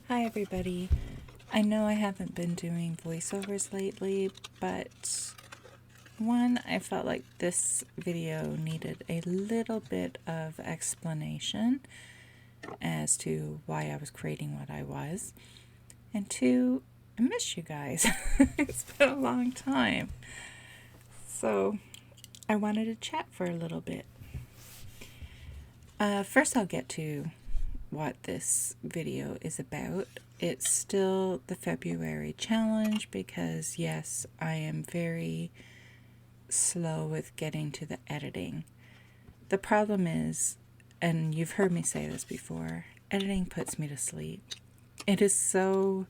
Hi everybody. I know I haven't been doing voiceovers lately, but one, I felt like this video needed a little bit of explanation as to why I was creating what I was. And two, I miss you guys. It's been a long time. So I wanted to chat for a little bit. First, I'll get to what this video is about. It's still the February challenge because, yes, I am very slow with getting to the editing. The problem is, and you've heard me say this before, editing puts me to sleep. It is so,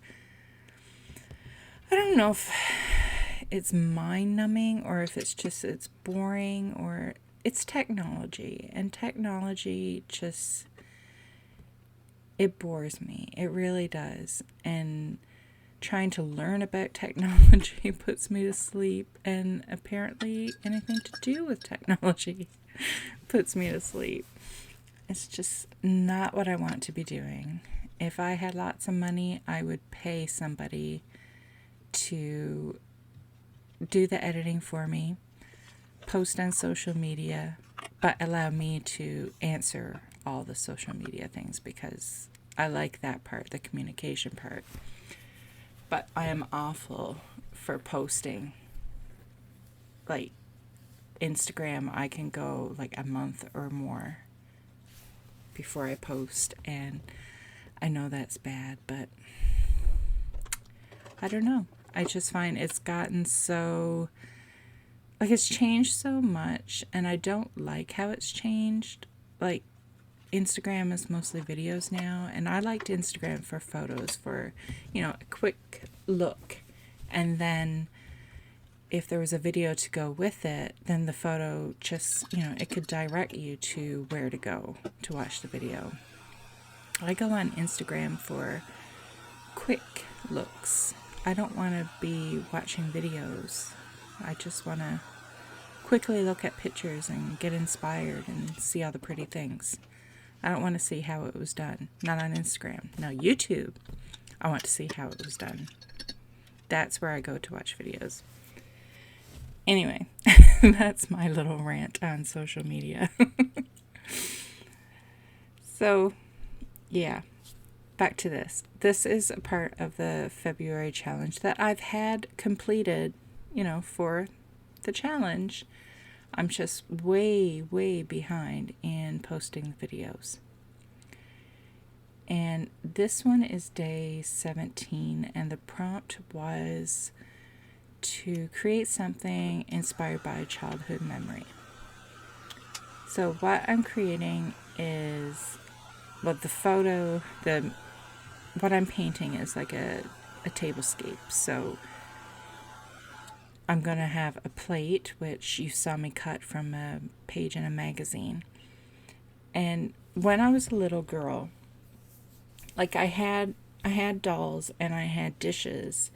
I don't know if it's mind numbing or if it's boring or it's technology, and technology just, it bores me. It really does. And trying to learn about technology puts me to sleep, and apparently anything to do with technology puts me to sleep. It's just not what I want to be doing. If I had lots of money, I would pay somebody to do the editing for me, post on social media, but allow me to answer all the social media things because I like that part, the communication part. But I am awful for posting. Like Instagram, I can go like a month or more before I post, and I know that's bad, but I don't know. I just find it's gotten so, like, it's changed so much, and I don't like how it's changed. Like, Instagram is mostly videos now, and I liked Instagram for photos, for, a quick look. And then if there was a video to go with it, then the photo just, it could direct you to where to go to watch the video. I go on Instagram for quick looks. I don't want to be watching videos. I just want to quickly look at pictures and get inspired and see all the pretty things. I don't want to see how it was done. Not on Instagram. No, YouTube. I want to see how it was done. That's where I go to watch videos. Anyway, that's my little rant on social media. So, yeah, back to this. This is a part of the February challenge that I've had completed, for the challenge. I'm just way, way behind in posting the videos. And this one is day 17, and the prompt was to create something inspired by a childhood memory. So what I'm creating is, what I'm painting is like a tablescape. So I'm going to have a plate, which you saw me cut from a page in a magazine. And when I was a little girl, like I had dolls and I had dishes,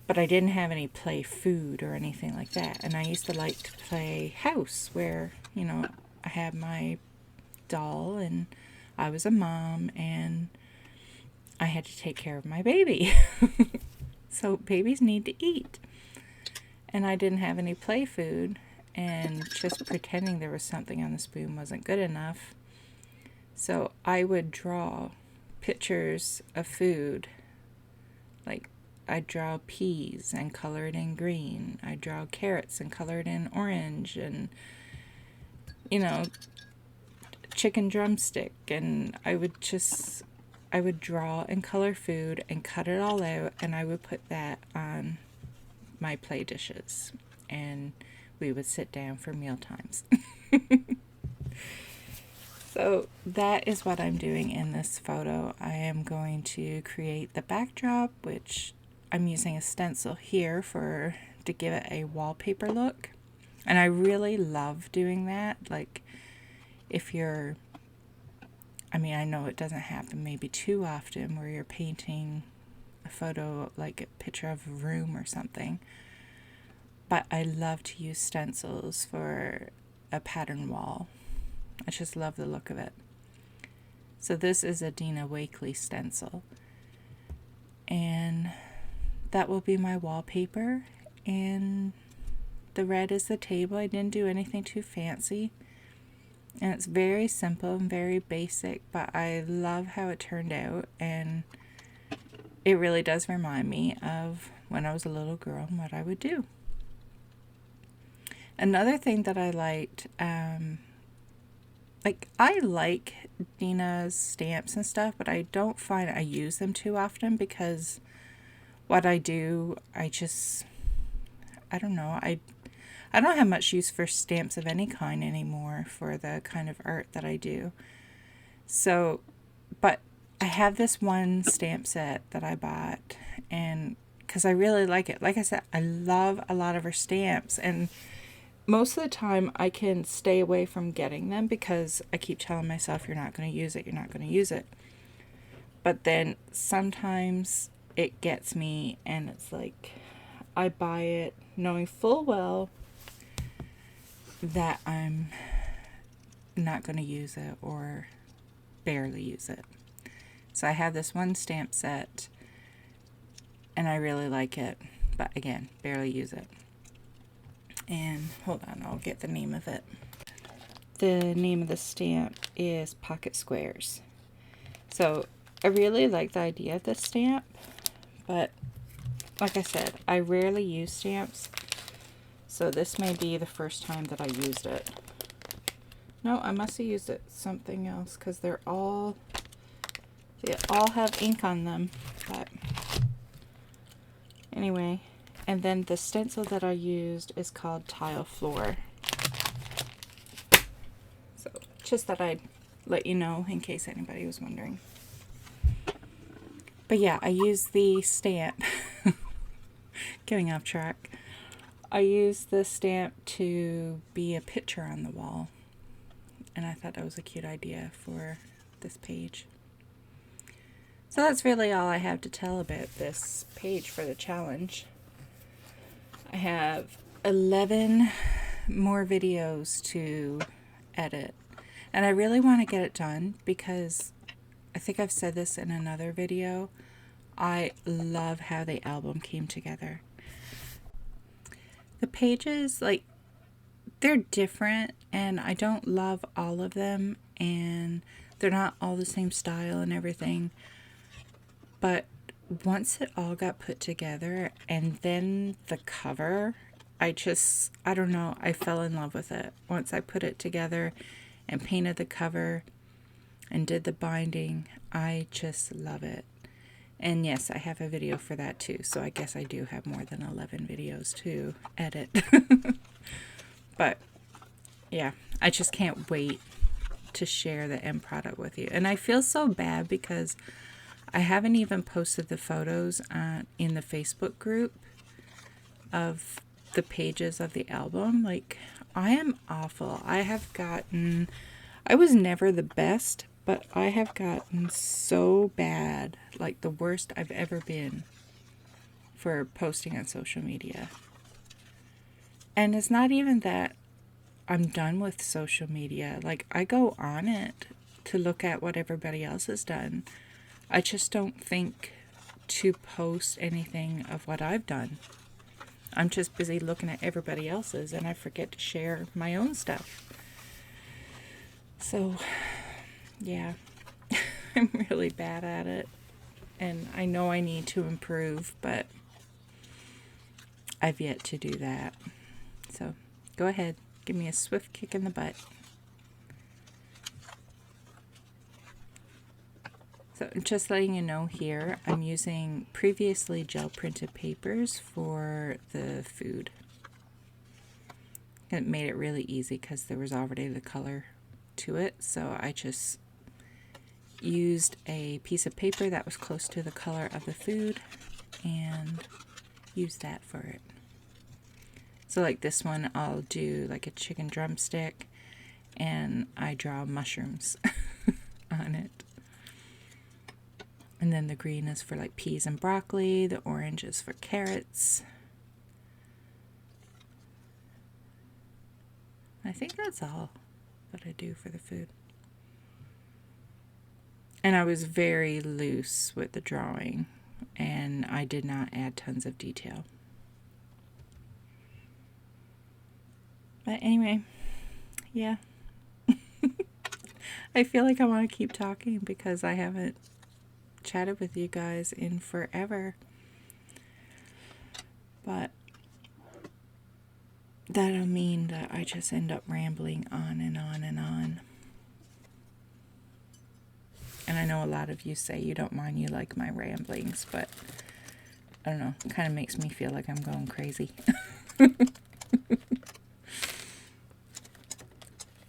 but I didn't have any play food or anything like that. And I used to like to play house where, I had my doll and I was a mom and I had to take care of my baby. So babies need to eat. And I didn't have any play food, and just pretending there was something on the spoon wasn't good enough. So I would draw pictures of food. Like, I'd draw peas and color it in green. I'd draw carrots and color it in orange, and, chicken drumstick. And I would draw and color food and cut it all out, and I would put that on my play dishes, and we would sit down for meal times. So that is what I'm doing in this photo. I am going to create the backdrop, which I'm using a stencil here to give it a wallpaper look. And I really love doing that. Like, I know it doesn't happen maybe too often where you're painting a photo, like a picture of a room or something. But I love to use stencils for a pattern wall. I just love the look of it. So this is a Dina Wakley stencil. and that will be my wallpaper. And the red is the table. I didn't do anything too fancy, and it's very simple and very basic, but I love how it turned out, and it really does remind me of when I was a little girl and what I would do. Another thing that I liked, I like Dina's stamps and stuff, but I don't find I use them too often because what I do, I don't know, I don't have much use for stamps of any kind anymore for the kind of art that I do. So, but I have this one stamp set that I bought, and because I really like it. Like I said, I love a lot of her stamps, and most of the time I can stay away from getting them because I keep telling myself, you're not going to use it, you're not going to use it. But then sometimes it gets me, and it's like I buy it knowing full well that I'm not going to use it or barely use it. So I have this one stamp set, and I really like it, but again, barely use it. And hold on, I'll get the name of it. The name of the stamp is Pocket Squares. So I really like the idea of this stamp, but like I said, I rarely use stamps, so this may be the first time that I used it. No, I must have used it something else because they all have ink on them. But anyway, and then the stencil that I used is called Tile Floor. So just thought I'd let you know in case anybody was wondering. But yeah, I used the stamp. Getting off track. I used the stamp to be a picture on the wall, and I thought that was a cute idea for this page. So that's really all I have to tell about this page for the challenge. I have 11 more videos to edit, and I really want to get it done because I think I've said this in another video. I love how the album came together. The pages, they're different, and I don't love all of them, and they're not all the same style and everything. But once it all got put together, and then the cover, I don't know, I fell in love with it. Once I put it together and painted the cover and did the binding, I just love it. And yes, I have a video for that too, so I guess I do have more than 11 videos to edit. But yeah, I just can't wait to share the end product with you. And I feel so bad because I haven't even posted the photos in the Facebook group of the pages of the album. I am awful. I was never the best, but I have gotten so bad, like the worst I've ever been for posting on social media. And it's not even that I'm done with social media. I go on it to look at what everybody else has done. I just don't think to post anything of what I've done. I'm just busy looking at everybody else's, and I forget to share my own stuff. So yeah, I'm really bad at it, and I know I need to improve, but I've yet to do that. So go ahead, give me a swift kick in the butt. So just letting you know here, I'm using previously gel printed papers for the food. It made it really easy because there was already the color to it, so I just used a piece of paper that was close to the color of the food and used that for it. So like this one, I'll do like a chicken drumstick, and I draw mushrooms on it. And then the green is for like peas and broccoli, the orange is for carrots. I think that's all that I do for the food. And I was very loose with the drawing, and I did not add tons of detail. But anyway, yeah. I feel like I want to keep talking because I haven't chatted with you guys in forever. But that'll mean that I just end up rambling on and on and on. And I know a lot of you say you don't mind, you like my ramblings, but I don't know, it kind of makes me feel like I'm going crazy.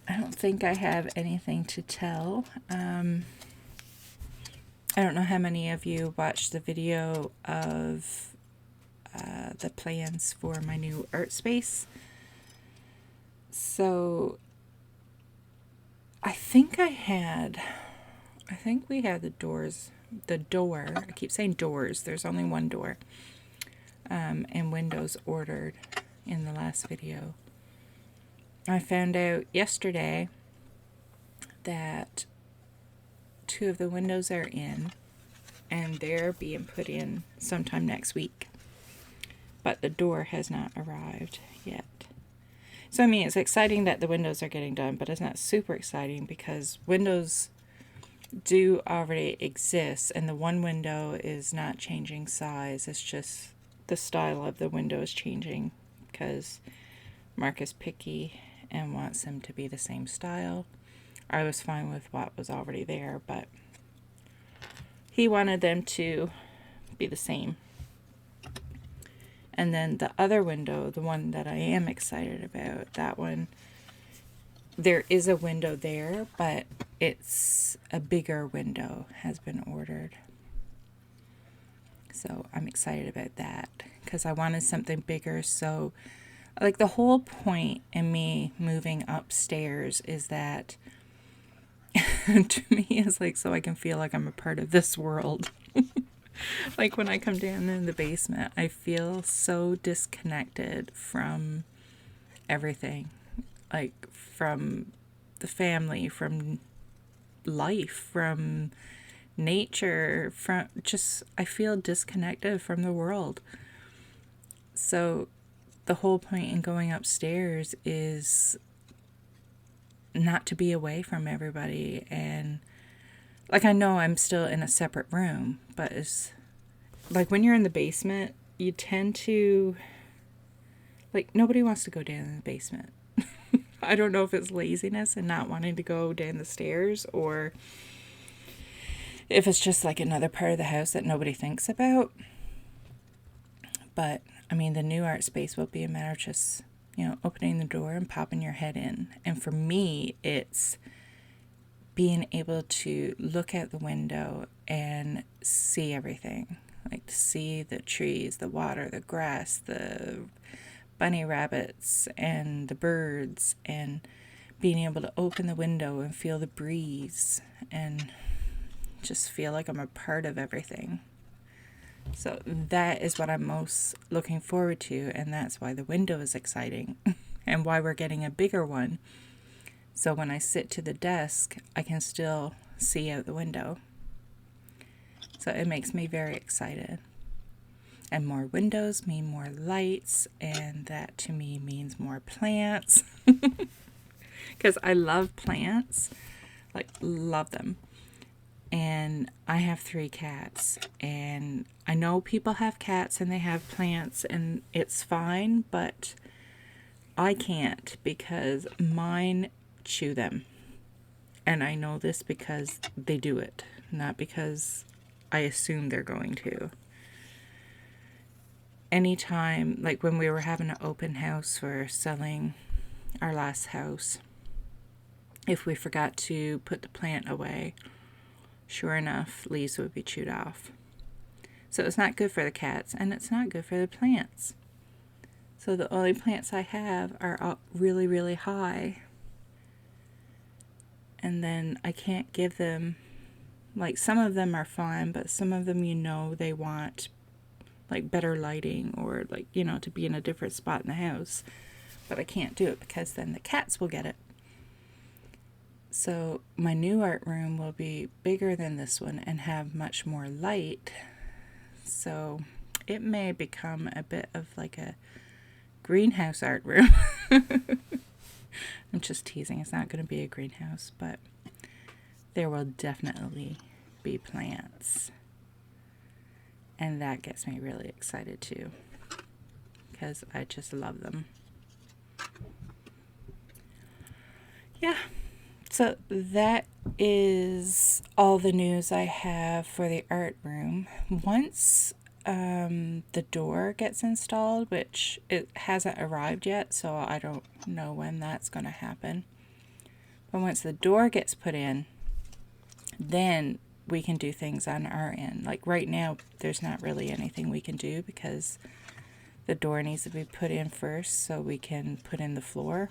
I don't think I have anything to tell. I don't know how many of you watched the video of the plans for my new art space. So I think we had the door, I keep saying doors, there's only one door, and windows ordered in the last video. I found out yesterday that 2 of the windows are in, and they're being put in sometime next week. But the door has not arrived yet. So, I mean, it's exciting that the windows are getting done, but it's not super exciting because windows do already exist, and the one window is not changing size. It's just the style of the window is changing because Mark is picky and wants them to be the same style. I was fine with what was already there, but he wanted them to be the same. And then the other window, the one that I am excited about, that one, there is a window there, but it's a bigger window has been ordered. So I'm excited about that because I wanted something bigger. So like the whole point in me moving upstairs is that to me is like so I can feel like I'm a part of this world. Like when I come down in the basement, I feel so disconnected from everything. Like from the family, from life, from nature, from just, I feel disconnected from the world. So the whole point in going upstairs is not to be away from everybody. And like, I know I'm still in a separate room, but it's like when you're in the basement, you tend to, like, nobody wants to go down in the basement. I don't know if it's laziness and not wanting to go down the stairs, or if it's just like another part of the house that nobody thinks about. But I mean, the new art space will be a matter of just, opening the door and popping your head in. And for me, it's being able to look out the window and see everything. Like to see the trees, the water, the grass, the bunny rabbits, and the birds, and being able to open the window and feel the breeze and just feel like I'm a part of everything. So that is what I'm most looking forward to, and that's why the window is exciting and why we're getting a bigger one. So when I sit to the desk, I can still see out the window. So it makes me very excited. And more windows mean more lights, and that to me means more plants. Because I love plants, like love them. And I have 3 cats, and I know people have cats and they have plants, and it's fine, but I can't because mine chew them. And I know this because they do it, not because I assume they're going to. Anytime, like when we were having an open house for selling our last house, if we forgot to put the plant away, sure enough, leaves would be chewed off. So it's not good for the cats, and it's not good for the plants. So the only plants I have are up really, really high. And then I can't give them, like some of them are fine, but some of them, they want like better lighting or like, to be in a different spot in the house. But I can't do it because then the cats will get it. So my new art room will be bigger than this one and have much more light. So it may become a bit of like a greenhouse art room. I'm just teasing. It's not going to be a greenhouse, but there will definitely be plants. And that gets me really excited too, because I just love them. Yeah, so that is all the news I have for the art room. Once the door gets installed, which it hasn't arrived yet, so I don't know when that's going to happen. But once the door gets put in, then we can do things on our end. Like right now, there's not really anything we can do because the door needs to be put in first so we can put in the floor.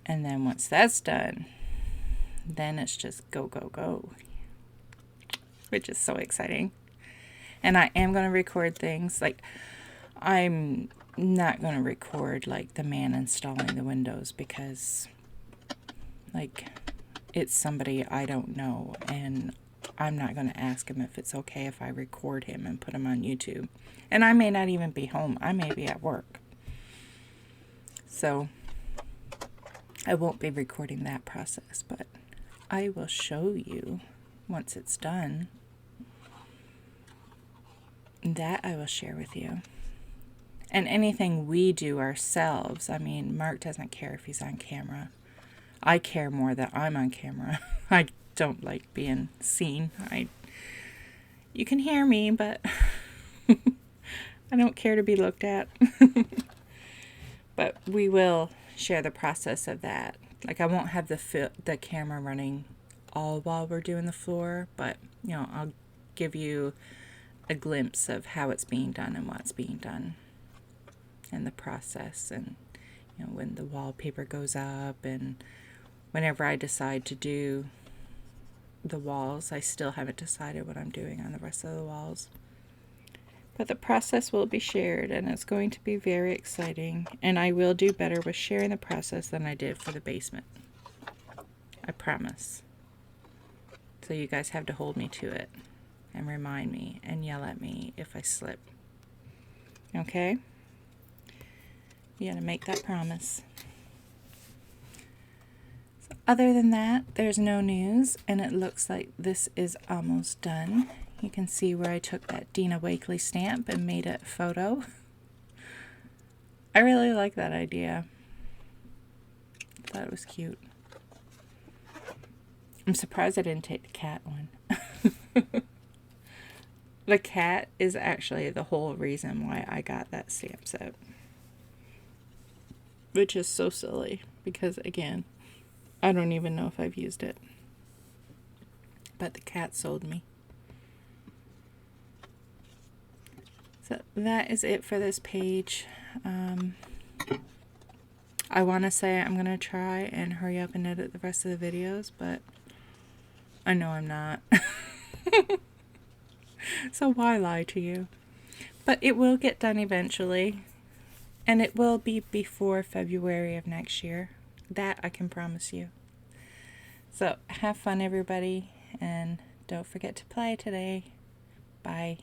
And then once that's done, then it's just go, go, go, which is so exciting. And I am going to record things. Like, I'm not going to record, like, the man installing the windows because, like, it's somebody I don't know. And I'm not going to ask him if it's okay if I record him and put him on YouTube. And I may not even be home. I may be at work. So I won't be recording that process, but I will show you once it's done. That I will share with you. And anything we do ourselves, I mean, Mark doesn't care if he's on camera. I care more that I'm on camera. I don't like being seen. You can hear me, but I don't care to be looked at. But we will share the process of that. Like, I won't have the camera running all while we're doing the floor, but, you know, I'll give you a glimpse of how it's being done and what's being done and the process, and, you know, when the wallpaper goes up, and whenever I decide to do the walls. I still haven't decided what I'm doing on the rest of the walls. But the process will be shared, and it's going to be very exciting. And I will do better with sharing the process than I did for the basement. I promise. So you guys have to hold me to it and remind me and yell at me if I slip. Okay? You gotta make that promise. So other than that, there's no news, and it looks like this is almost done. You can see where I took that Dina Wakley stamp and made it a photo. I really like that idea. Thought it was cute. I'm surprised I didn't take the cat one. The cat is actually the whole reason why I got that stamp set. Which is so silly, because again, I don't even know if I've used it. But the cat sold me. So that is it for this page. I want to say I'm going to try and hurry up and edit the rest of the videos, but I know I'm not. So why lie to you? But it will get done eventually. And it will be before February of next year. That I can promise you. So have fun, everybody. And don't forget to play today. Bye.